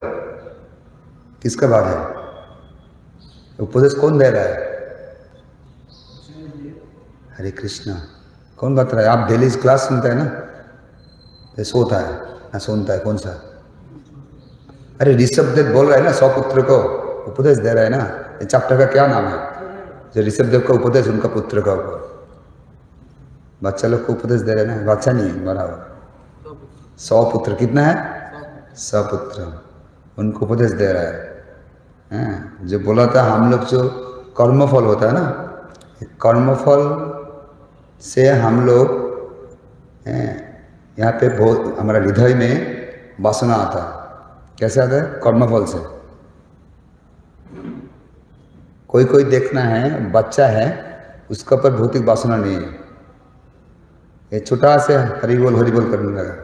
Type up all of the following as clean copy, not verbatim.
किसका बात है? उपदेश कौन दे रहा है? हरे कृष्णा। कौन बता रहा है? आप डेली क्लास सुनते हैं ना? ये सोता है ना सुनता है? कौन सा? अरे ऋषभदेव बोल रहा है ना, 100 पुत्र को उपदेश दे रहा है ना। ये चैप्टर का क्या नाम है? जो ऋषभदेव का उपदेश उनका पुत्र का ऊपर, बच्चा लोग को उपदेश दे रहे हैं ना। बच्चा नहीं है, बराबर 100 पुत्र। कितना है? 100 पुत्र। उनको उपदेश दे रहा है। जो बोला था हम लोग, जो कर्मफल होता है ना, कर्मफल से हम लोग यहाँ पे बहुत हमारा हृदय में वासना आता है। कैसे आता है? कर्मफल से। कोई कोई देखना है, बच्चा है, उसका पर भौतिक वासना नहीं है। ये छोटा से हरि बोल करने लगा।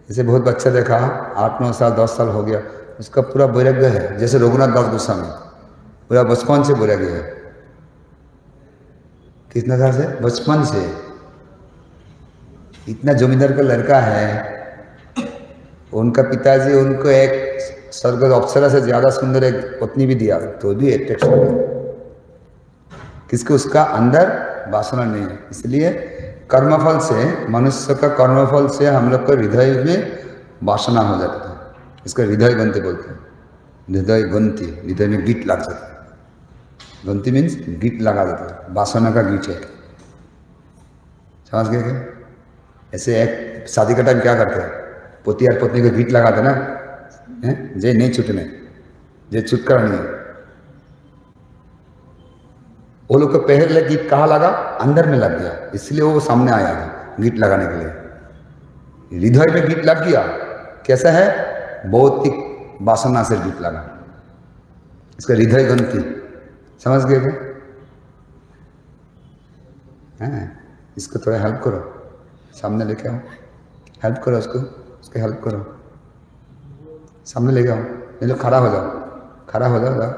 जैसे बहुत बच्चा देखा, 8-9 साल 10 साल हो गया, उसका पूरा वैराग्य है। जैसे रघुनाथ दास गोस्वामी, पूरा बचपन से वैराग्य है। कितना साल से? बचपन से। इतना जमींदार का लड़का है, उनका पिताजी उनको एक स्वर्ग अप्सरा से ज्यादा सुंदर एक पत्नी भी दिया, तो भी अट्रैक्शन नहीं। किसके? उसका अंदर वासना नहीं है। इसलिए कर्मफल से, मनुष्य का कर्मफल से हम लोग का हृदय में वासना हो जाता है। इसका हृदय ग्रंथि बोलते हैं। हृदय ग्रंथि, हृदय में गीट लग जाता है। ग्रंथि मीन्स गीट लगा देता है, वासना का गीट है। समझ गए क्या? ऐसे एक शादी का टाइम क्या करते हैं? पति और पत्नी को गीट लगाते ना, जे नहीं छूटने, जे छुटकारा नहीं। वो लोग का पहले गीत कहाँ लगा? अंदर में लग गया, इसलिए वो सामने आया गीत लगाने के लिए। हृदय में गीत लग गया। कैसा है? भौतिक वासना से गीत लगा। इसका हृदय ग्रंथि। समझ गए क्या? इसको थोड़ा हेल्प करो, सामने लेके आओ। हेल्प करो उसको, उसके हेल्प करो, सामने लेके आओ। ये लोग खड़ा हो जाओ, खड़ा हो जाओ।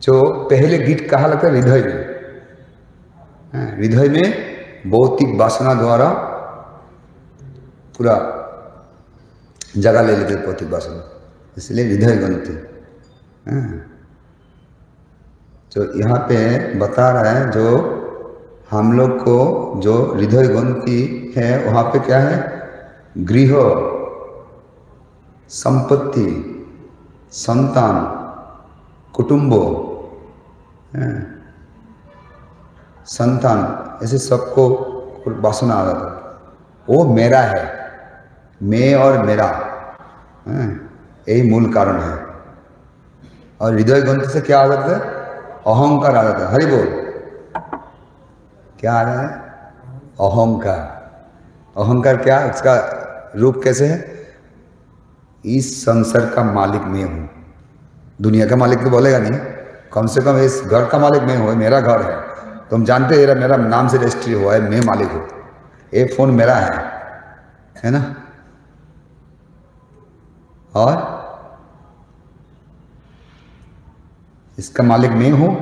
जो पहले गीत कहाँ लगता है? हृदय में। हृदय में भौतिक वासना द्वारा पूरा जगह ले लेते भौतिक वासना, इसलिए हृदय ग्रंथि। जो यहाँ पे बता रहा है, जो हम लोग को जो हृदय ग्रंथि है, वहाँ पे क्या है? गृह, संपत्ति, संतान, कुटुंबो, संतान, ऐसे सबको वासना आ जाता है। वो मेरा है, मैं और मेरा, यही मूल कारण है। और हृदय ग्रंथि से क्या आ जाता है? अहंकार आ जाता है। हरि बोल। क्या आ रहा है? अहंकार। अहंकार क्या? उसका रूप कैसे है? इस संसार का मालिक मैं हूं। दुनिया का मालिक तो बोलेगा नहीं, कम से कम इस घर का मालिक मैं हूं, मेरा घर है। तुम जानते हैं मेरा नाम से रजिस्ट्री हुआ है, मैं मालिक हूं। ये फोन मेरा है ना? और इसका मालिक मैं हूं,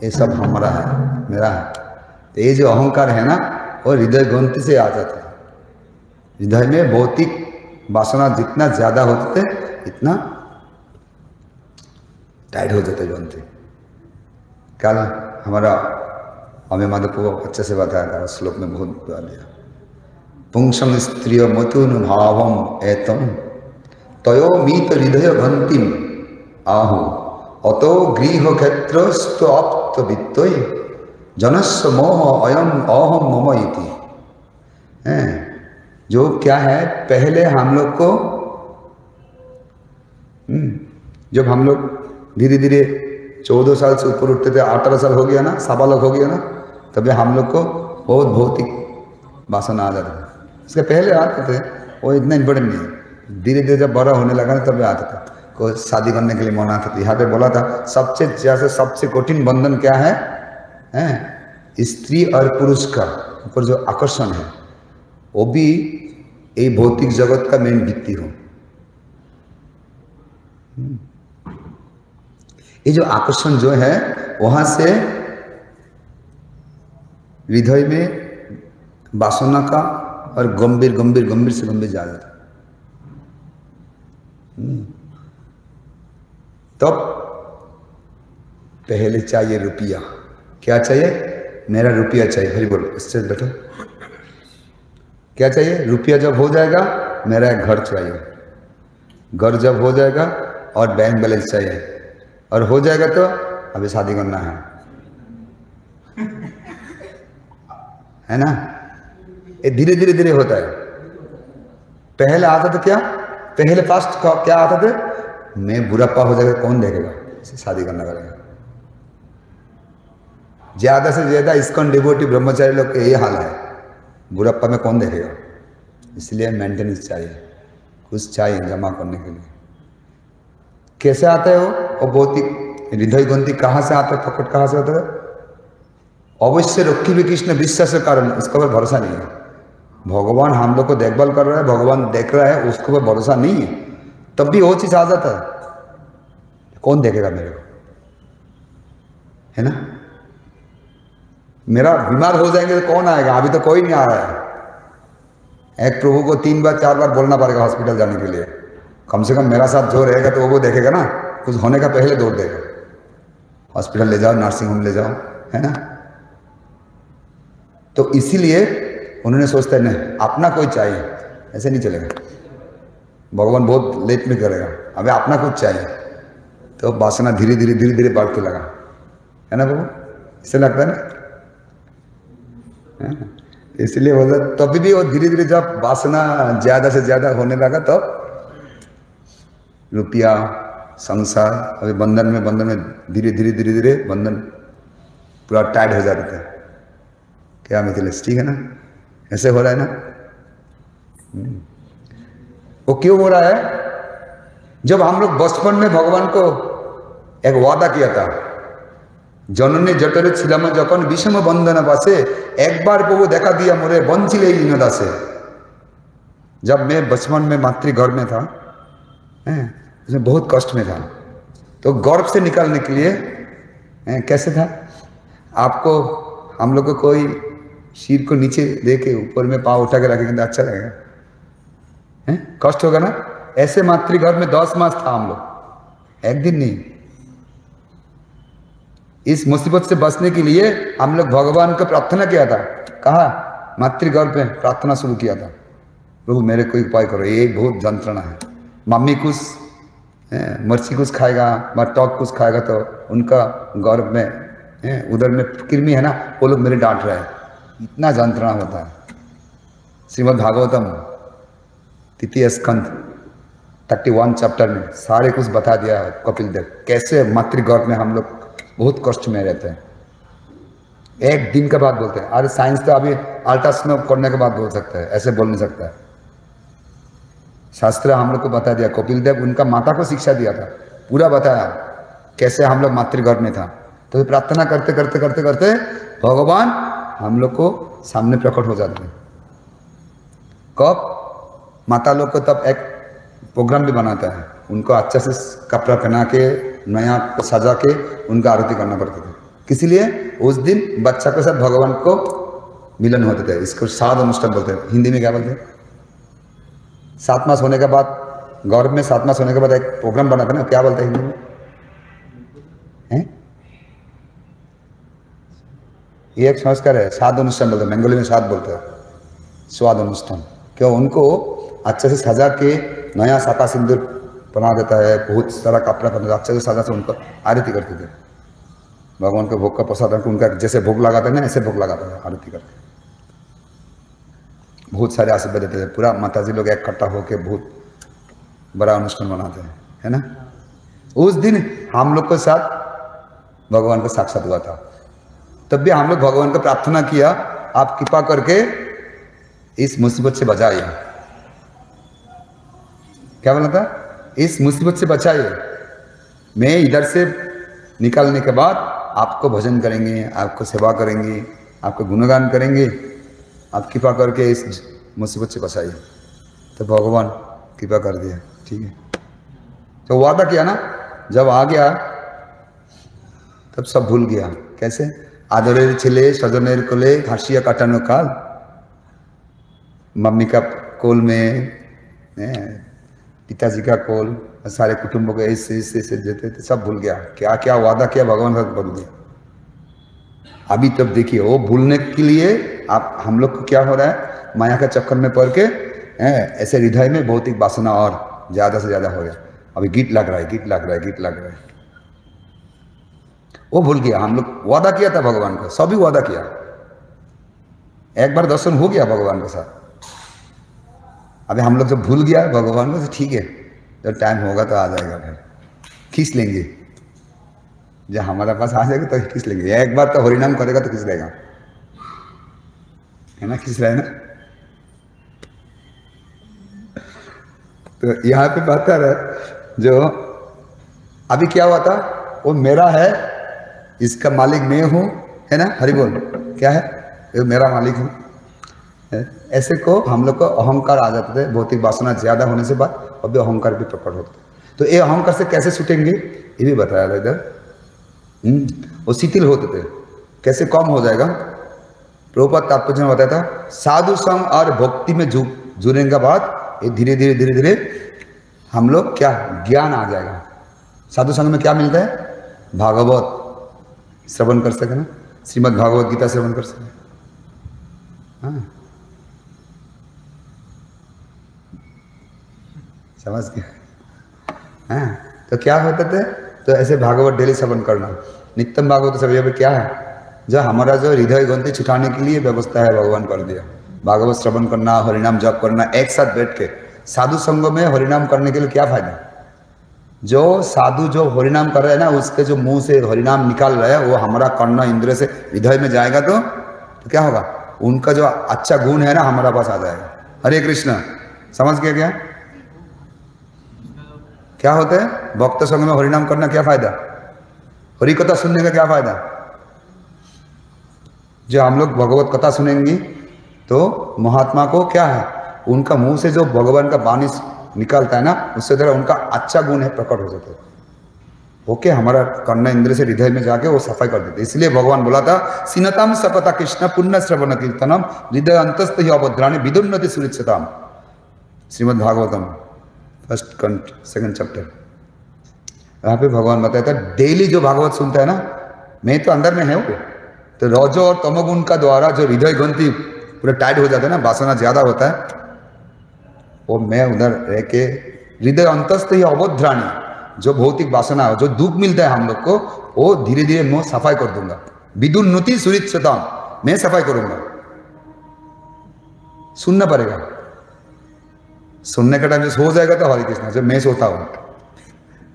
ये सब हमारा है, मेरा है। तो ये जो अहंकार है ना, वो हृदय ग्रंथि से आ जाता है। हृदय में भौतिक वासना जितना ज्यादा होते इतना टाइट हो जाते ग्रंथि। कल हमारा हमें माधव को अच्छे से बताया था, श्लोक में बहुत बता दिया। पुंसम स्त्रिय मतुन भावम एतम तयो मीत हृदय ग्रंथिम आहु अतो गृह क्षेत्र स्तप्त वित्तोय जनस्व मोह अयम अहम मम इति। जो क्या है? पहले हम लोग को जब हम लोग धीरे धीरे 14 साल से ऊपर उठते थे, 18 साल हो गया ना, साबालक हो गया ना, तभी हम लोग को बहुत भौतिक वासना आ जाता था। इसके पहले आते थे, वो इतना इम्पोर्टेंट नहीं है। धीरे धीरे जब बड़ा होने लगा ना, तभी आता था। को शादी करने के लिए मन आता था। यहाँ पे बोला था सबसे कठिन बंधन क्या है? स्त्री और पुरुष का ऊपर जो आकर्षण है, वो भी ये भौतिक जगत का मेन भित्ति हो। ये जो आकर्षण जो है, वहां से हृदय में वासना का और गंभीर से गंभीर जा जाता है। तो पहले चाहिए रुपया। क्या चाहिए? मेरा रुपया चाहिए। फिर बोलो, स्टेज बैठो। क्या चाहिए? रुपया जब हो जाएगा मेरा एक घर चाहिए, घर जब हो जाएगा और बैंक बैलेंस चाहिए, और हो जाएगा तो अभी शादी करना है ना? ये धीरे धीरे धीरे होता है। पहले आता था क्या? पहले फास्ट क्या आता था? मैं बुढ़ापा हो जाएगा कौन देखेगा, इसे शादी करना पड़ेगा। ज्यादा से ज्यादा इस्कॉन डिवोटी ब्रह्मचारी लोग का यही हाल है, बुढ़ापा में कौन देखेगा। इसलिए मेंटेनेंस चाहिए, कुछ चाहिए जमा करने के लिए। कैसे आता है वो बहुत ही हृदय ग्रंथि कहाँ से आता है, पकड़ कहाँ से आता है? अवश्य रखी भी कृष्ण विश्वास के कारण, उसका पर भरोसा नहीं है। भगवान हम लोग को देखभाल कर रहा है, भगवान देख रहा है, उसके ऊपर भरोसा नहीं है, तब भी वो चीज आ जाता है। कौन देखेगा मेरे को, है ना? मेरा बीमार हो जाएंगे तो कौन आएगा? अभी तो कोई नहीं आ रहा है। एक प्रभु को 3 बार 4 बार बोलना पड़ेगा हॉस्पिटल जाने के लिए। कम से कम मेरा साथ जो रहेगा तो वो देखेगा ना, कुछ होने का पहले दौड़ देगा। हॉस्पिटल ले जाओ, नर्सिंग होम ले जाओ, है ना? तो इसीलिए उन्होंने सोचते हैं नहीं अपना कोई चाहिए, ऐसे नहीं चलेगा, भगवान बहुत लेट में करेगा, हमें अपना कुछ चाहिए। तो वासना धीरे धीरे बढ़ के लगा, है ना बाबू? इससे लगता है ना? इसलिए बोला तभी भी वो धीरे धीरे जब वासना ज्यादा से ज्यादा होने लगा तब रुपया, संसार, अभी बंधन में धीरे धीरे बंधन पूरा टाइट हो जाते थे। क्या मिथिलेश, ठीक है ना? ऐसे हो रहा है ना? वो क्यों हो रहा है? जब हम लोग बचपन में भगवान को एक वादा किया था, जननी जटरे छिलाम जखन विषम बंधन पासे, एक बार प्रभु देखा दिया मोरे बंचिले लीन दासे। जब मैं बचपन में मातृगर्भ में था, उसमें बहुत कष्ट में था, तो गर्भ से निकालने के लिए कैसे था? आपको हम लोग को कोई सिर को नीचे दे के ऊपर में पाँव उठा के रखेंगे तो अच्छा लगेगा, कष्ट होगा ना? ऐसे मातृगर्भ में 10 मास था हम लोग, एक दिन नहीं। इस मुसीबत से बचने के लिए हम लोग भगवान को प्रार्थना किया था। कहा? मातृगर्भ में प्रार्थना शुरू किया था, प्रभु मेरे कोई उपाय करो, ये बहुत जंत्रणा है। मम्मी कुछ मिर्ची कुछ खाएगा, टॉक कुछ खाएगा तो उनका गर्भ में उधर में कृमि है ना, वो लोग मेरे डांट रहे हैं, इतना जंत्रणा होता है। श्रीमद् भागवतम 3 स्कंध 31 चैप्टर में सारे कुछ बता दिया है कपिल देव, कैसे मातृगर्भ में हम लोग बहुत कष्ट में रहते हैं। एक दिन के बाद बोलते हैं, अरे साइंस तो अभी अल्ट्रासाउंड करने के बाद बोल सकता है, ऐसे बोल नहीं सकता है। शास्त्र हम लोग को बता दिया, कपिल देव उनका माता को शिक्षा दिया था, पूरा बताया कैसे हम लोग मातृगर्भ में था। तो प्रार्थना करते करते करते करते भगवान हम लोग को सामने प्रकट हो जाते हैं। कब? माता लोग को तब एक प्रोग्राम भी बनाता है, उनको अच्छा से कपड़ा पहना के नया सजा के उनका आरती करना पड़ता था। किसी लिए? उस दिन बच्चा के साथ भगवान को मिलन होते थे। इसको श्राद्ध अनुष्ठान बोलते हैं, हिंदी में क्या बोलते हैं? 7 मास होने के बाद, गर्भ में 7 मास होने के बाद एक प्रोग्राम बनाते ना, क्या बोलते हैं हिंदी में? ये एक संस्कार है, श्राद्ध अनुष्ठान बोलते हैं, बंगाली में श्राद्ध बोलते हैं, स्वाद अनुष्ठान। क्यों? उनको अच्छे से सजा के नया शाका सिंदूर बना देता है, बहुत सारा कपड़ा पहना, अच्छे से सजा से उनको आरती करते थे। भगवान के भोग का प्रसाद उनका जैसे भोग लगाते हैं ना, ऐसे भोग लगाते हैं आरती करके, बहुत सारे आशीर्वाद देते थे। पूरा माताजी लोग इकट्ठा होकर बहुत बड़ा अनुष्ठान मनाते हैं, है ना? उस दिन हम लोग के साथ भगवान का साक्षात हुआ था। तब भी हम लोग भगवान को प्रार्थना किया, आप कृपा करके इस मुसीबत से बचाइए। क्या बोला था? इस मुसीबत से बचाइए। मैं इधर से निकालने के बाद आपको भजन करेंगे, आपको सेवा करेंगे, आपको गुणगान करेंगे, आप कृपा करके इस मुसीबत से बचाइए। तो भगवान कृपा कर दिया, ठीक है। तो वादा किया ना, जब आ गया तब सब भूल गया। कैसे? आदरेर छिले सजनेर कोले घासिया काटानो काल, मम्मी का कोल में पिताजी का कॉल, सारे कुटुंब को ऐसे देते थे, सब भूल गया। क्या क्या वादा किया भगवान का भूल गया। अभी तब देखिए वो भूलने के लिए आप हम लोग को क्या हो रहा है, माया का चक्कर में पड़ के ऐसे हृदय में भौतिक वासना और ज्यादा से ज्यादा हो गया। अभी गीत लग रहा है, गीत लग रहा है, गीत लग रहा है, वो भूल गया। हम लोग वादा किया था भगवान को, सभी वादा किया, एक बार दर्शन हो गया भगवान के साथ। अभी हम लोग जब भूल गया भगवान को, तो ठीक है, जब टाइम होगा तो आ जाएगा, फिर खींच लेंगे। जब हमारे पास आ जाएगा तो खींच लेंगे। एक बार तो हरिनाम करेगा तो खींच लेगा, है ना, खींच रहा है ना। तो यहाँ पे बात कर रहा है, जो अभी क्या हुआ था, वो मेरा है, इसका मालिक मैं हूं, है ना, हरि बोल, क्या है, ये मेरा मालिक हूं। ऐसे को हम लोग को अहंकार आ जाते थे, भौतिक वासना ज्यादा होने से बाद अभी अहंकार भी प्रकट होता है। तो ये अहंकार से कैसे छूटेंगे ये भी बताया था इधर। वो शिथिल होते थे, कैसे कम हो जाएगा। प्रभुपाद तात्पर्य में बताया था, साधु संग और भक्ति में जुड़ने के बाद ये धीरे धीरे धीरे धीरे हम लोग क्या ज्ञान आ जाएगा। साधु संग में क्या मिलता है, भागवत श्रवण कर सके ना, श्रीमद् भागवत गीता श्रवण कर सके। हाँ, समझ गया। हाँ, तो क्या होते थे, तो ऐसे भागवत डेली श्रवण करना, नित्यम भागवत सभी पे क्या है, जो हमारा जो हृदय ग्रंथि छुटाने के लिए व्यवस्था है भगवान कर दिया। भागवत श्रवण करना, हरिनाम जप करना, एक साथ बैठ के। साधु संग में हरिनाम करने के लिए क्या फायदा, जो साधु जो हरिनाम कर रहे हैं ना, उसके जो मुंह से हरिनाम निकाल रहे हैं, वो हमारा कर्ण इंद्र से हृदय में जाएगा तो क्या होगा, उनका जो अच्छा गुण है ना हमारा पास आ जाएगा। हरे कृष्ण, समझ गया क्या क्या होता है। भक्त संग में हरिनाम करना क्या फायदा, हरि कथा सुनने का क्या फायदा। जो हम लोग भगवत कथा सुनेंगे तो महात्मा को क्या है, उनका मुंह से जो भगवान का वाणी निकलता है ना, उससे जरा उनका अच्छा गुण है प्रकट हो जाता है। ओके, हमारा कर्ण इंद्र से हृदय में जाके वो सफाई कर देते। इसलिए भगवान बोला था, सिनतम सकता कृष्ण पुण्य श्रवण कीर्तनम हृदय अंतस्थ ही अभद्राणी विदुन्नति सुरिच्छताम। श्रीमद् भागवतम फर्स्ट कंट सेकंड चैप्टर। यहाँ पे भगवान बताया था, डेली जो भागवत सुनता है ना, मैं तो अंदर में है वो, तो रजो और तमोगुण का द्वारा जो हृदय ग्रंथि पूरा टाइट हो जाता है ना, वासना ज्यादा होता है, वो मैं उधर रह के हृदय अंतस्थ ही अवध्राणी, जो भौतिक वासना हो, जो दुख मिलता है हम लोग को, वो धीरे धीरे मैं सफाई कर दूंगा। विदुन्नति सुरिच्छताम, मैं सफाई करूंगा। सुनना पड़ेगा, सुनने का टाइम सो जाएगा तो हरे कृष्ण, जब मैं सोता हूं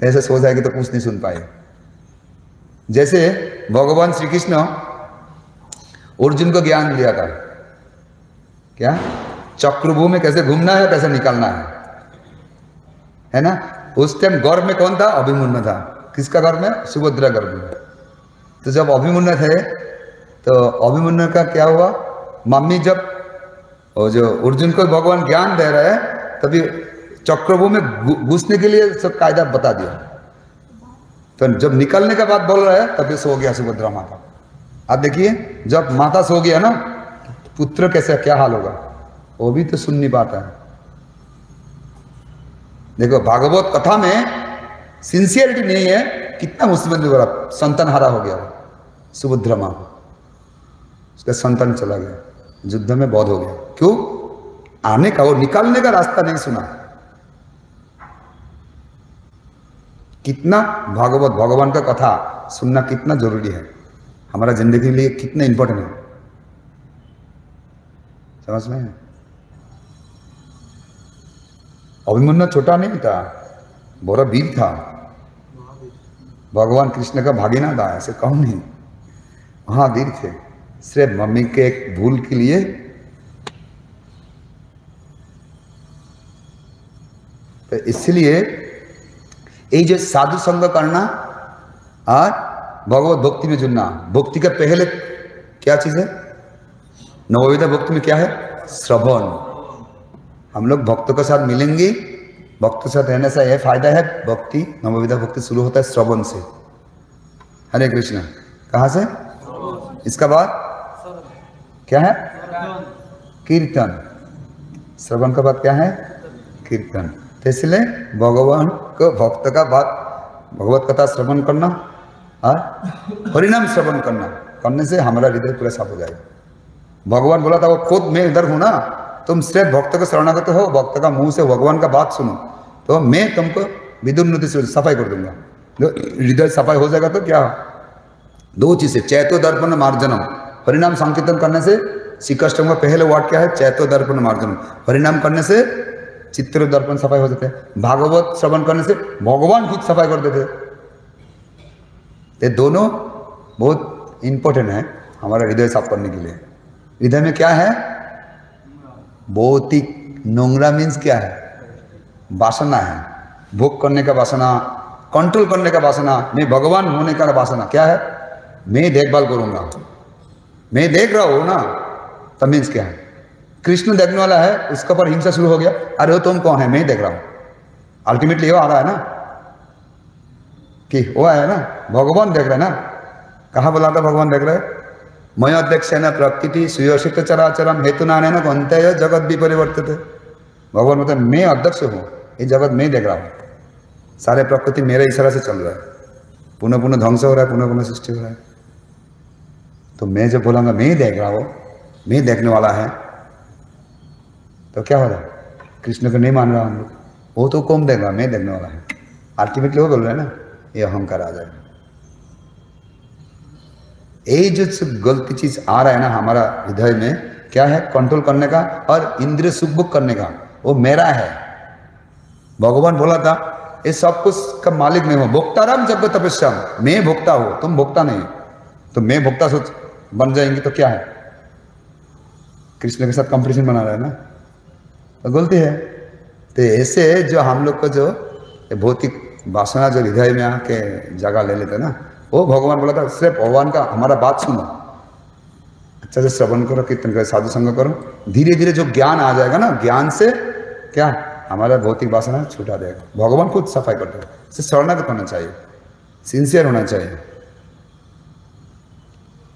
ऐसे सो जाएगा तो कुछ नहीं सुन पाएगा। जैसे भगवान श्री कृष्ण अर्जुन को ज्ञान दिया था, क्या चक्रव्यूह में कैसे घूमना है, कैसे निकलना है ना। उस टाइम गर्भ में कौन था, अभिमन्यु था। किसका गर्भ में, सुभद्रा गर्भ में। तो जब अभिमन्यु थे तो अभिमन्यु का क्या हुआ, मम्मी जब और जो अर्जुन को भगवान ज्ञान दे रहे हैं, तभी चक्रव्यूह में घुसने के लिए सब कायदा बता दिया। तो जब निकलने का बात बोल रहा है तभी सो गया सुभद्रा माता। अब देखिए, जब माता सो गया ना, पुत्र कैसे क्या हाल होगा, वो भी तो सुन नहीं पाता है। देखो भागवत कथा में सिंसियरिटी नहीं है, कितना मुसीबत में बड़ा संतान हारा हो गया सुभद्रा मां को, उसका संतान चला गया, युद्ध में बौद्ध हो गया। क्यों, आने का वो निकालने का रास्ता नहीं सुना। कितना भागवत भगवान का कथा सुनना कितना जरूरी है, हमारा जिंदगी के लिए कितना इंपॉर्टेंट है, समझ में। अभिमन्यु छोटा नहीं था, बड़ा वीर था, भगवान कृष्ण का भागीना था, ऐसे कौन नहीं, महावीर थे। सिर्फ मम्मी के एक भूल के लिए तो इसलिए ये जो साधु संग करना और भगवत भक्ति में जुड़ना, भक्ति का पहले क्या चीज है, नवविधा भक्ति में क्या है, श्रवण। हम लोग भक्तों के साथ मिलेंगे, भक्तों के साथ रहने से यह फायदा है, भक्ति नवविधा भक्ति शुरू होता है श्रवण से। हरे कृष्ण, कहाँ से, इसका बाद क्या है, कीर्तन। श्रवण का बाद क्या है, कीर्तन। तो इसलिए भगवान को भक्त का बात भगवत कथा श्रवण करना और हरिनाम श्रवण करने से हमारा हृदय पूरा साफ हो जाएगा। भगवान बोला था वो खुद मैं इधर हूं ना, तुम सिर्फ भक्त को शरणागत हो, भक्त का मुंह से भगवान का बात सुनो तो मैं तुमको विदुर नदी से सफाई कर दूंगा। हृदय सफाई हो जाएगा तो क्या दो चीजें, चैतो दर्पण मार्जनम, हरिनाम संकीर्तन करने से श्री कृष्ण का पहले वर्ड क्या है, चैतो दर्पण मार्जनम। हरिनाम करने से चित्र दर्पण सफाई हो जाते हैं, भागवत श्रवण करने से भगवान खुद सफाई कर देते। ये दोनों बहुत इंपॉर्टेंट है हमारा हृदय साफ करने के लिए। हृदय में क्या है, भौतिक नोंगरा मीन्स क्या है, वासना है, भोग करने का वासना, कंट्रोल करने का वासना, मैं भगवान होने का वासना। क्या है, मैं देखभाल करूंगा, मैं देख रहा हूं ना, तब मीन्स क्या है, कृष्ण देखने वाला है, उसके ऊपर हिंसा शुरू हो गया, अरे वो तुम कौन है, मैं देख रहा हूं। अल्टीमेटली वो आ रहा है ना कि वो आया ना, भगवान देख रहे ना। कहाँ बोला था भगवान देख रहे, मय अध्यक्ष न प्रकृति सुयोषित चराचरम हेतु नान गंतय जगत भी परिवर्तित। भगवान बोलते मैं अध्यक्ष हूँ, ये जगत मैं देख रहा हूँ, सारे प्रकृति मेरे इशारा से चल रहा है, पुनः पुनः ध्वंस हो रहा है, पुनः पुनः सृष्टि हो रहा है। तो मैं जब बोलूँगा मैं देख रहा हूँ, मैं देखने वाला है, तो क्या हो रहा है, कृष्ण को नहीं मान रहा हम लोग, वो तो कौन देख रहा, मैं देखने वाला है। अल्टीमेटली वो बोल रहे हैं ना, ये अहंकार आ जाएगा। ये जो गलती चीज आ रहा है ना हमारा हृदय में, क्या है, कंट्रोल करने का और इंद्रिय सुख भोग करने का, वो मेरा है। भगवान बोला था ये सब कुछ का मालिक मैं हूं, भोक्ताराम जब तपस्याम, मैं भोक्ता हूं, तुम भोक्ता नहीं। तो मैं भोक्ता सोच बन जाएंगे तो क्या है, कृष्ण के साथ कंपटीशन बना रहा है ना, तो गलती है। तो ऐसे जो हम लोग को जो भौतिक वासना जो हृदय में आके जगह ले लेते ना, वो भगवान बोला था सिर्फ भगवान का हमारा बात सुनो, अच्छा से श्रवण करो, कीर्तन करो, साधु संग करो, धीरे धीरे जो ज्ञान आ जाएगा ना, ज्ञान से क्या हमारा भौतिक वासना छूटा देगा, भगवान खुद सफाई करते हैं। इसे शरणागत होना चाहिए, सिंसियर होना चाहिए,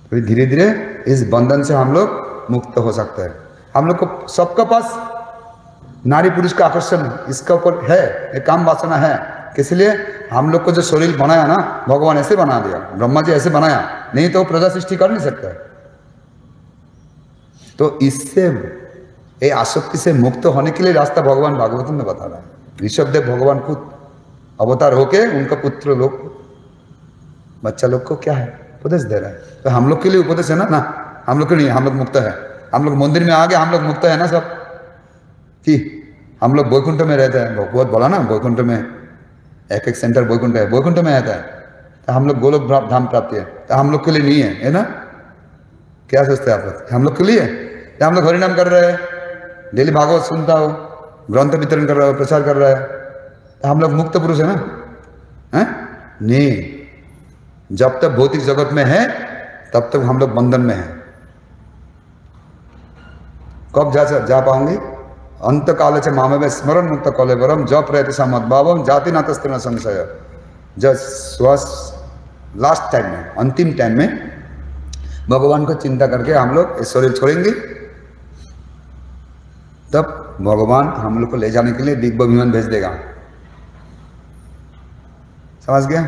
तो धीरे धीरे इस बंधन से हम लोग मुक्त हो सकते हैं। हम लोग को सबका पास नारी पुरुष का आकर्षण इसका ऊपर है, एक काम वासना है, इसलिए हम लोग को जो शरीर बनाया ना, भगवान ऐसे बना दिया, ब्रह्मा जी ऐसे बनाया, नहीं तो प्रजा सृष्टि कर नहीं सकता। तो इससे ये आसक्ति से मुक्त होने के लिए रास्ता भगवान भागवत में बता रहा है। ऋषभदेव भगवान खुद अवतार होके उनका पुत्र लोग, बच्चा लोग को क्या है, उपदेश दे रहा है। तो हम लोग के लिए उपदेश है ना, हम लोग के लिए, हम लोग मुक्त है, हम लोग मंदिर में आ गए, हम लोग मुक्त है ना सब, कि हम लोग वैकुंठ में रहते हैं। बहुत बोला ना, वैकुंठ में एक एक सेंटर वैकुंठ है, वैकुंठ में आता है, तो हम लोग गोलोक धाम प्राप्ति है, तो हम लोग के लिए नहीं है ना। क्या सोचते हैं आप लोग, हम लोग के लिए? या हम लोग हरिनाम कर रहे हैं, डेली भागवत सुनता हो, ग्रंथ वितरण कर रहा हो, प्रचार कर रहा है, तो हम लोग मुक्त पुरुष है ना, है नहीं। जब तक भौतिक जगत में है तब तक हम लोग बंधन में है। कब जा पाओगे? अंत काल से मामे स्मरण मुक्त कलेवरम जप रहते समद्भावम जाति नातस्त्र न संशय। जब लास्ट टाइम में, अंतिम टाइम में भगवान को चिंता करके हम लोग इस शरीर छोड़ेंगे, तब भगवान हम लोग को ले जाने के लिए दिव्य विमान भेज देगा। समझ गया?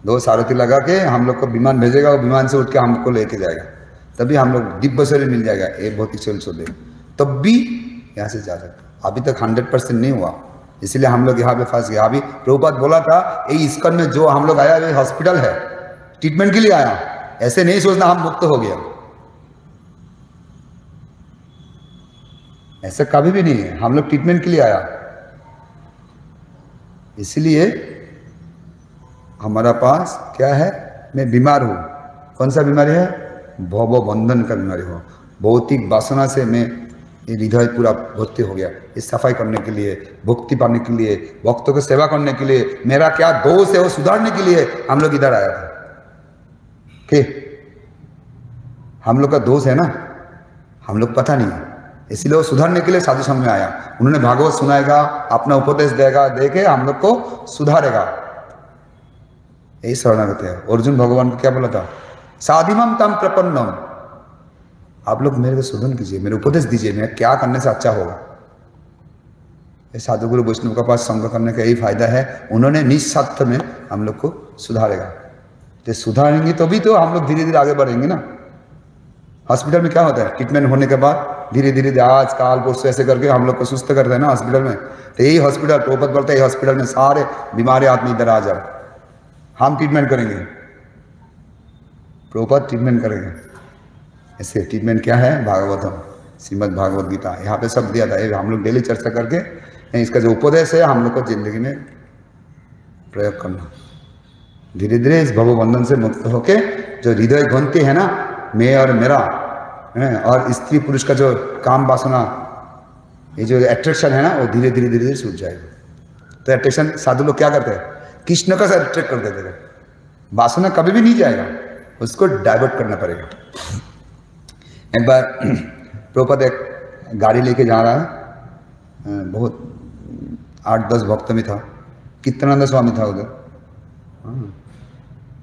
2 सारथी लगा के हम लोग को विमान भेजेगा, वो विमान से उठ के हमको लेके जाएगा, तभी हम लोग दिव्य शरीर मिल जाएगा। एक भौतिक शरीर छोड़ देगा तब भी यहाँ से जा सकते। अभी तक 100% नहीं हुआ, इसलिए हम लोग यहाँ पे फंस गए। अभी प्रभुपाद बोला था ये इस्कॉन में जो हम लोग आया, ये हॉस्पिटल है, ट्रीटमेंट के लिए आया, ऐसे नहीं सोचना हम मुक्त हो गया, ऐसा कभी भी नहीं है। हम लोग ट्रीटमेंट के लिए आया, इसलिए हमारा पास क्या है, मैं बीमार हूं। कौन सा बीमारी है? भव बंधन का बीमारी हो, भौतिक वासना से मैं हृदय पूरा भर्ती हो गया। इस सफाई करने के लिए, भक्ति पाने के लिए, भक्तों को सेवा करने के लिए, मेरा क्या दोष है वो सुधारने के लिए हम लोग इधर आया था। कि हम लोग का दोष है ना, हम लोग पता नहीं है, इसलिए वो सुधारने के लिए साधु संघ में आया। उन्होंने भागवत सुनाएगा, अपना उपदेश देगा, देके हम लोग को सुधारेगा। यही शरणागत है। अर्जुन भगवान को क्या बोला था? साधिमम तम प्रपन्नम, आप लोग मेरे को शोधन कीजिए, मेरे उपदेश दीजिए, मैं क्या करने से अच्छा होगा। साधु गुरु वैष्णव के पास संग करने का यही फायदा है, उन्होंने निस्वार्थ में हम लोग को सुधारेगा। तो सुधारेंगे तो भी तो हम लोग धीरे धीरे आगे बढ़ेंगे ना। हॉस्पिटल में क्या होता है, ट्रीटमेंट होने के बाद धीरे धीरे आज काल परसों ऐसे करके हम लोग को सुस्त करते हैं ना हॉस्पिटल में। तो यही हॉस्पिटल प्रभुपाद बोलते हैं, हॉस्पिटल में सारे बीमारी आदमी इधर आ जाओ, हम ट्रीटमेंट करेंगे, प्रभुपाद ट्रीटमेंट करेंगे। ऐसे ट्रीटमेंट क्या है, भागवतम श्रीमद् भागवत गीता, यहाँ पे सब दिया था। ये हम लोग डेली चर्चा करके इसका जो उपदेश है हम लोग को जिंदगी में प्रयोग करना। धीरे धीरे इस भवबंधन से मुक्त होके जो हृदय ग्रंथि है ना, मैं और मेरा और स्त्री पुरुष का जो काम वासना, ये जो अट्रैक्शन है ना, वो धीरे धीरे धीरे धीरे सूझ जाएगा। तो अट्रैक्शन साधु लोग क्या करते हैं, कृष्ण का साथ अट्रैक्ट कर देते हैं। वासना कभी भी नहीं जाएगा, उसको डाइवर्ट करना पड़ेगा। एक बार प्रभुपाद एक गाड़ी लेके जा रहा है, बहुत 8-10 भक्त में था, कीर्तनानंद स्वामी था उधर।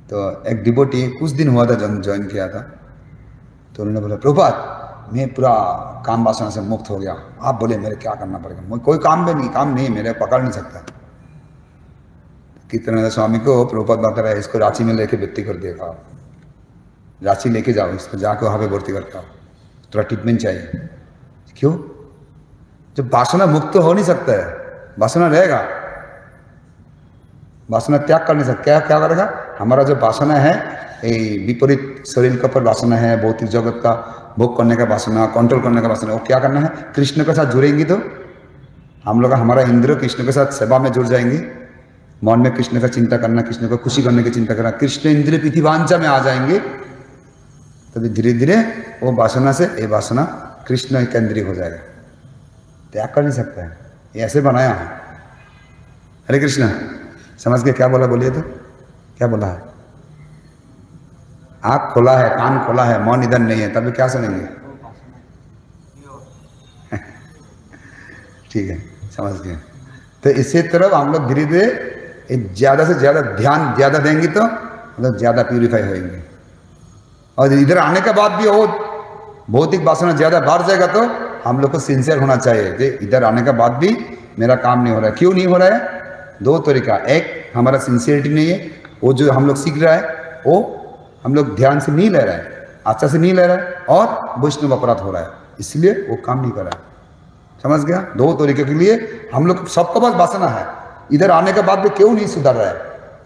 तो एक डिवोटी कुछ दिन हुआ था ज्वाइन किया था, तो उन्होंने बोला प्रभुपाद मैं पूरा काम वासना से मुक्त हो गया, आप बोले मेरे क्या करना पड़ेगा, मुझे कोई काम नहीं मेरे पकड़ नहीं सकता। कीर्तनानंद स्वामी को प्रभुपाद बता रहा है, इसको रांची में लेके भर्ती कर देगा, रांची लेके जाओ, इसको जाकर वहाँ पे भर्ती करता हो, थोड़ा ट्रीटमेंट चाहिए। क्यों, जब वासना मुक्त हो नहीं सकता है, वासना रहेगा, वासना त्याग कर नहीं सकता। क्या करेगा, हमारा जो वासना है, विपरीत शरीर का पर वासना है, भौतिक जगत का भोग करने का वासना, कंट्रोल करने का वासना, वो क्या करना है, कृष्ण के साथ जुड़ेंगी तो हम लोग हमारा इंद्र कृष्ण के साथ सेवा में जुड़ जाएंगे। मन में कृष्ण का चिंता करना, कृष्ण को खुशी करने की चिंता करना, कृष्ण इंद्र पृथ्वीवांचा में आ जाएंगे, तभी धीरे धीरे वो वासना से ये वासना कृष्ण केंद्रीय हो जाएगा। त्याग कर नहीं सकता है, ये ऐसे बनाया है। हरे कृष्ण, समझ के क्या बोला, बोलिए तो क्या बोला है। आँख खोला है, कान खोला है, मन इधर नहीं है, तभी क्या सुनेंगे। ठीक है, समझ गए। तो इसी तरफ हम लोग धीरे धीरे ज्यादा से ज्यादा ध्यान ज्यादा देंगे तो हम लोग ज्यादा प्यूरिफाई होंगे। और इधर आने के बाद भी वो भौतिक वासना ज्यादा बढ़ जाएगा, तो हम लोग को सिंसियर होना चाहिए कि इधर आने के बाद भी मेरा काम नहीं हो रहा है। क्यों नहीं हो रहा है, दो तरीका, एक हमारा सिंसियरिटी नहीं है, वो जो हम लोग सीख रहा है वो हम लोग ध्यान से नहीं ले रहा है, अच्छा से नहीं ले रहा है, और वैष्णव अपराध हो रहा है, इसलिए वो काम नहीं कर रहा है। समझ गया, दो तरीके के लिए हम लोग सबके पास वासना है, इधर आने के बाद भी क्यों नहीं सुधर रहा है।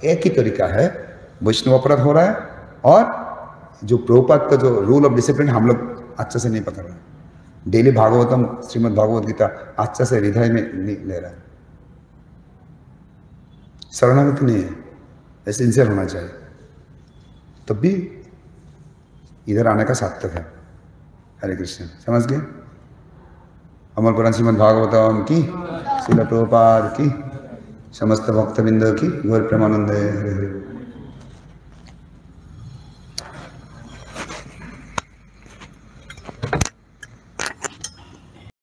एक ही तरीका है, वैष्णव अपराध हो रहा है, और जो प्रभुपाद का जो रूल ऑफ डिसिप्लिन हम लोग अच्छे से नहीं पकड़ रहे हैं। डेली भागवतम श्रीमद् भागवत गीता अच्छे से हृदय में नहीं ले रहा है, शरणागति नहीं है, सिंसियर होना चाहिए, तब भी इधर आने का सार्थक है। हरे कृष्ण, समझ गए। अमर पुराण श्रीमद् भागवतम की, श्रील प्रभुपाद की, समस्त भक्तबिंद की, गौर प्रेमानंद।